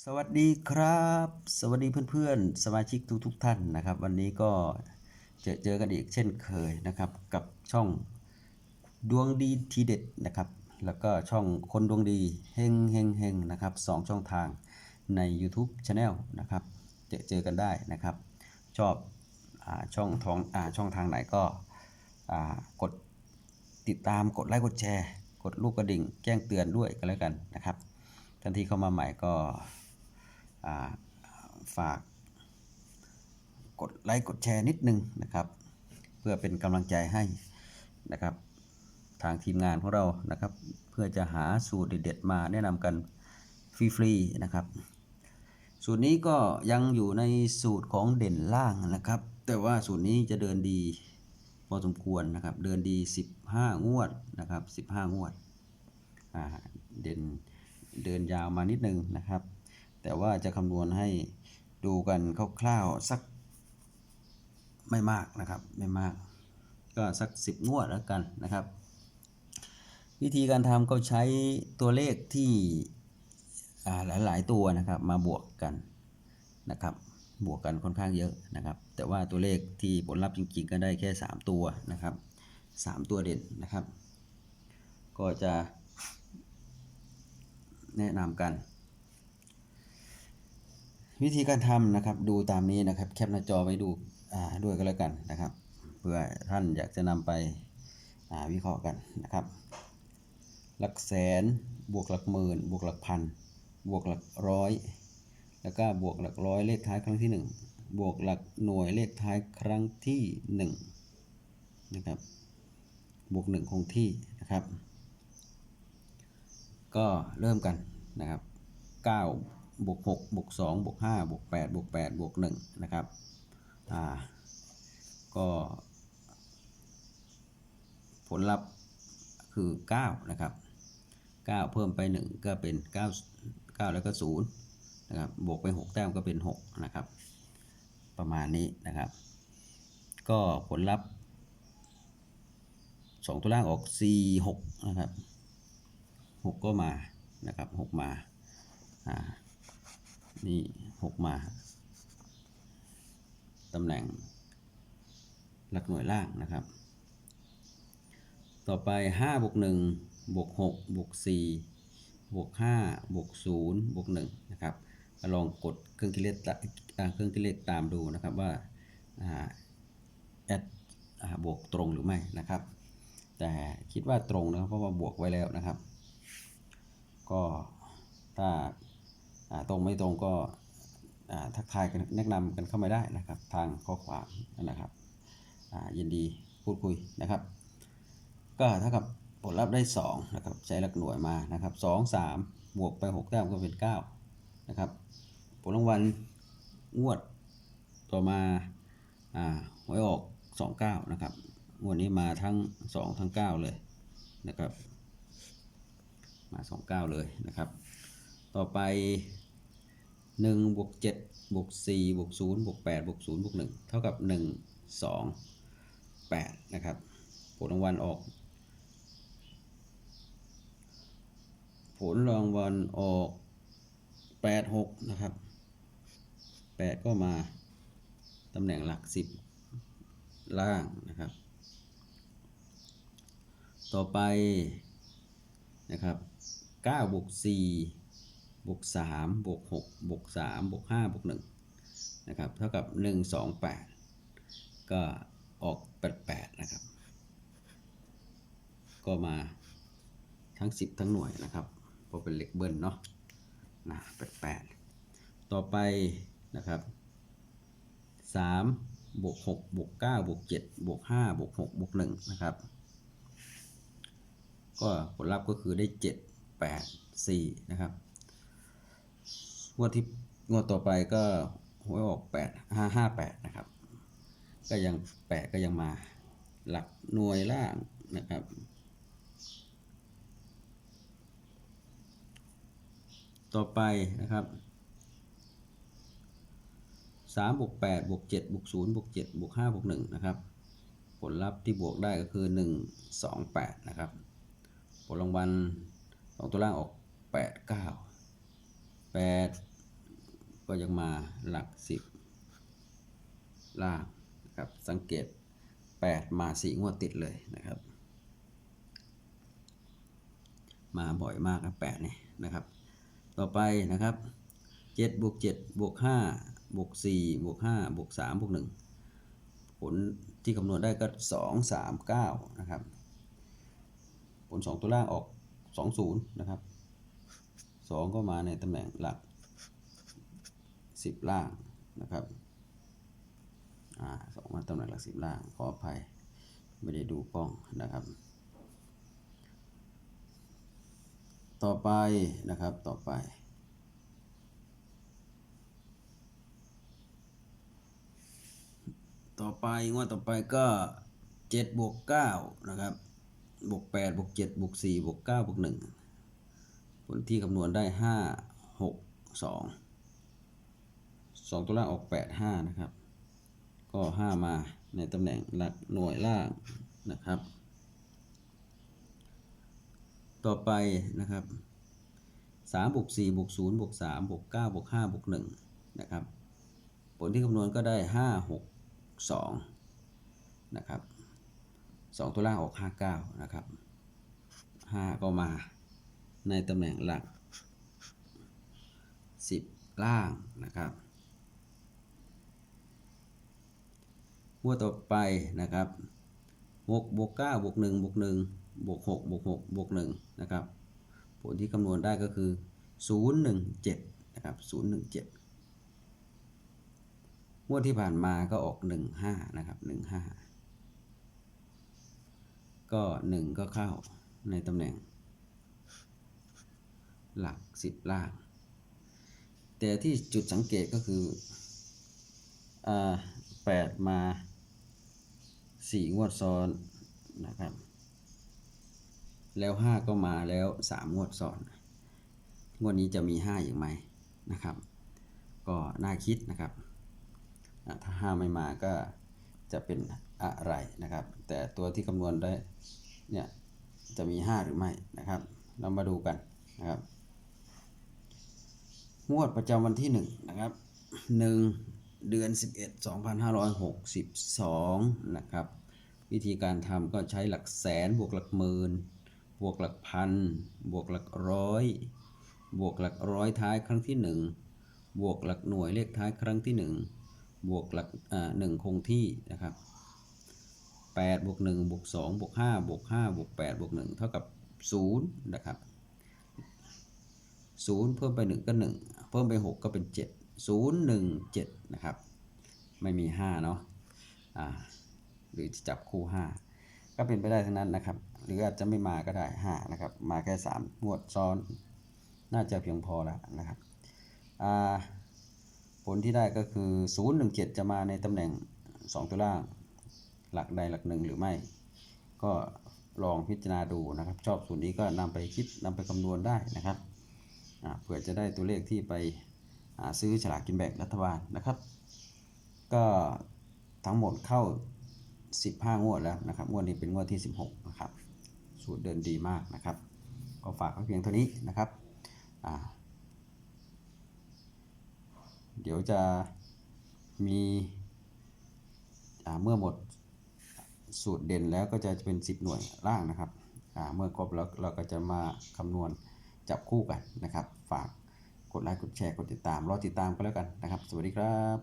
สวัสดีครับสวัสดีเพื่อนๆสมาชิกทุกท่านนะครับวันนี้ก็เจอกันอีกเช่นเคยนะครับกับช่องดวงดีทีเด็ดนะครับแล้วก็ช่องคนดวงดีเฮงนะครับ2 ช่องทางใน YouTube Channel นะครับเจอกันได้นะครับชอบช่องทางไหนก็กดติดตามกดไลค์กดแชร์กดลูกกระดิ่งแจ้งเตือนด้วยกันแล้วกันนะครับท่านที่เข้ามาใหม่ก็ฝากกดไลค์กดแชร์นิดนึงนะครับเพื่อเป็นกำลังใจให้นะครับทางทีมงานของเรานะครับเพื่อจะหาสูตรเด็ดๆมาแนะนำกันฟรีๆนะครับสูตรนี้ก็ยังอยู่ในสูตรของเด่นล่างนะครับแต่ว่าสูตรนี้จะเดินดีพอสมควรนะครับเดินดี15งวดนะครับ15งวดเด่นเดินยาวมานิดนึงนะครับแต่ว่าจะคำนวณให้ดูกันคร่าวๆสักไม่มากนะครับไม่มากก็สัก10งวดแล้วกันนะครับวิธีการทำก็ใช้ตัวเลขที่หลายๆตัวนะครับมาบวกกันนะครับบวกกันค่อนข้างเยอะนะครับแต่ว่าตัวเลขที่ผลลัพธ์จริงๆก็ได้แค่3ตัวนะครับ3ตัวเด่นนะครับก็จะแนะนำกันวิธีการทำนะครับดูตามนี้นะครับแคปหน้าจอไว้ดูด้วยก็แล้วกันนะครับเพื่อท่านอยากจะนำไปวิเคราะห์กันนะครับหลักแสนบวกหลักหมื่นบวกหลักพันบวกหลักร้อยแล้วก็บวกหลักร้อยเลขท้ายครั้งที่1บวกหลักหน่วยเลขท้ายครั้งที่1นะครับบวก1คงที่นะครับก็เริ่มกันนะครับ9บวก6บวก2บวก5บวก8บวก8บวก1นะครับก็ผลลัพธ์คือ9นะครับ9เพิ่มไป1ก็เป็น9แล้วก็0นะครับบวกไป6แต้มก็เป็น6นะครับประมาณนี้นะครับก็ผลลัพธ์2ตัวล่างออก4 6นะครับ6ก็มานะครับ6มานี่6มาตำแหน่งหลักหน่วยล่างนะครับต่อไป5บวก1บวก6บวก4บวก5บวก0บวก1นะครับลองกดเครื่องคิดเลขตามดูนะครับว่าแอดบวกตรงหรือไม่นะครับแต่คิดว่าตรงนะครับเพราะว่าบวกไว้แล้วนะครับก็ถ้าตรงไม่ตรงก็ทักทายกันแนะนำกันเข้ามาได้นะครับทางข้อความนะครับยินดีพูดคุยนะครับก็เท่ากับผลลัพธ์ได้2นะครับใช้หลักหน่วยมานะครับ2 3บวกไป6แต้มก็เป็น9นะครับผลรางวัลงวดต่อมาหวยออก29นะครับงวดนี้มาทั้ง2ทั้ง9เลยนะครับมา29เลยนะครับต่อไป1บวก7บวก4บวก0บวก8บวก0บวก1เท่ากับ1 2 8นะครับผลรางวัลออก8 6นะครับ8ก็มาตำแหน่งหลัก10ล่างนะครับต่อไปนะครับ9บวก4บวก3บวก6บวก3บวก5บวก1นะครับเท่ากับ1 2 8ก็ออก88นะครับก็มาทั้ง10ทั้งหน่วยนะครับเพราะเป็นเลขเบิ้ลเนาะ88ต่อไปนะครับ3บวก6บวก9บวก7บวก5บวก6บวก1นะครับก็ผลลัพธ์ก็คือได้7 8 4นะครับงวดต่อไปก็หวยออก8 5 5 8นะครับก็ยัง8ก็ยังมาหลักหน่วยล่างนะครับต่อไปนะครับ3บวก8บวก7บวก0บวก7บวก5บวก1นะครับผลลัพธ์ที่บวกได้ก็คือ1 2 8นะครับผลรางวัล2ตัวล่างออก8 9 8 ก็ยังมาหลัก10ล่างนะครับสังเกต8มา4งวดติดเลยนะครับมาบ่อยมากนะ8นี่นะครับต่อไปนะครับ7 บวก 7 บวก 5 บวก 4 บวก 5 บวก 3 บวก 1ผลที่คำนวณได้ก็2 3 9นะครับผล2ตัวล่างออก20นะครับ2ก็มาในตำแหน่งหลัก10ล่างนะครับ2มาตำแหน่งหลัก10ล่างขออภัยไม่ได้ดูกล้องนะครับต่อไปนะครับต่อไปงวดต่อไปก็7 บวก 9นะครับบวก 8 บวก 7 บวก 4 บวก 9 บวก 1ผลที่คำนวณได้5 6 2ตัวล่างออก8 5นะครับก็5มาในตำแหน่งหลักหน่วยล่างนะครับต่อไปนะครับ3 บวก 4 บวก 0 บวก 3 บวก 9 บวก 5 บวก 1นะครับผลที่คำนวณก็ได้5 6 2นะครับ2ตัวล่างออก59นะครับ5ก็มาในตำแหน่งหลัก10ล่างนะครับงวดต่อไปนะครับ6 บวก 9 บวก 1 บวก 1 บวก 6 บวก 6 บวก 1นะครับผลที่คำนวณได้ก็คือ017นะครับ017งวดที่ผ่านมาก็ออก15นะครับ15ก็1ก็เข้าในตำแหน่งหลัก10ล่างแต่ที่จุดสังเกตก็คือ8มา4งวดซ้อนนะครับแล้ว5ก็มาแล้ว3งวดซ้อนงวดนี้จะมี5อีกไหมนะครับก็น่าคิดนะครับถ้า5ไม่มาก็จะเป็นอะไรนะครับแต่ตัวที่คำนวณได้เนี่ยจะมี5หรือไม่นะครับเรามาดูกันนะครับงวดประจำวันที่1นะครับ1เดือน11 2562นะครับวิธีการทำก็ใช้หลักแสนบวกหลักหมื่นบวกหลักพันบวกหลักร้อยบวกหลักร้อยท้ายครั้งที่1บวกหลักหน่วยเลขท้ายครั้งที่1บวกหลัก1คงที่นะครับ8 บวก 1 บวก 2 บวก 5 บวก 5 บวก 8 บวก 1เท่ากับ0นะครับ0เพิ่มไป1ก็1เพิ่มไป6ก็เป็น7 0 1 7นะครับไม่มี5เนาะหรือจะจับคู่5ก็เป็นไปได้ทั้งนั้นนะครับหรืออาจจะไม่มาก็ได้5นะครับมาแค่3งวดซ้อนน่าจะเพียงพอแล้วนะครับผลที่ได้ก็คือ017จะมาในตำแหน่ง2ตัวล่างหลักใดหลักหนึ่งหรือไม่ก็ลองพิจารณาดูนะครับชอบสูตรนี้ก็นำไปคิดนำไปคำนวณได้นะครับเผื่อจะได้ตัวเลขที่ไปซื้อฉลากกินแบ่งรัฐบาลนะครับก็ทั้งหมดเข้า15งวดแล้วนะครับงวดนี้เป็นงวดที่16นะครับสูตรเดินดีมากนะครับก็ฝากไว้เพียงเท่านี้นะครับเดี๋ยวจะมีเมื่อหมดสูตรเด่นแล้วก็จะเป็น10หน่วยล่างนะครับเมื่อครบแล้วเราก็จะมาคำนวณจับคู่กันนะครับฝากกดไลค์กดแชร์กดติดตามรอติดตามกันแล้วกันนะครับสวัสดีครับ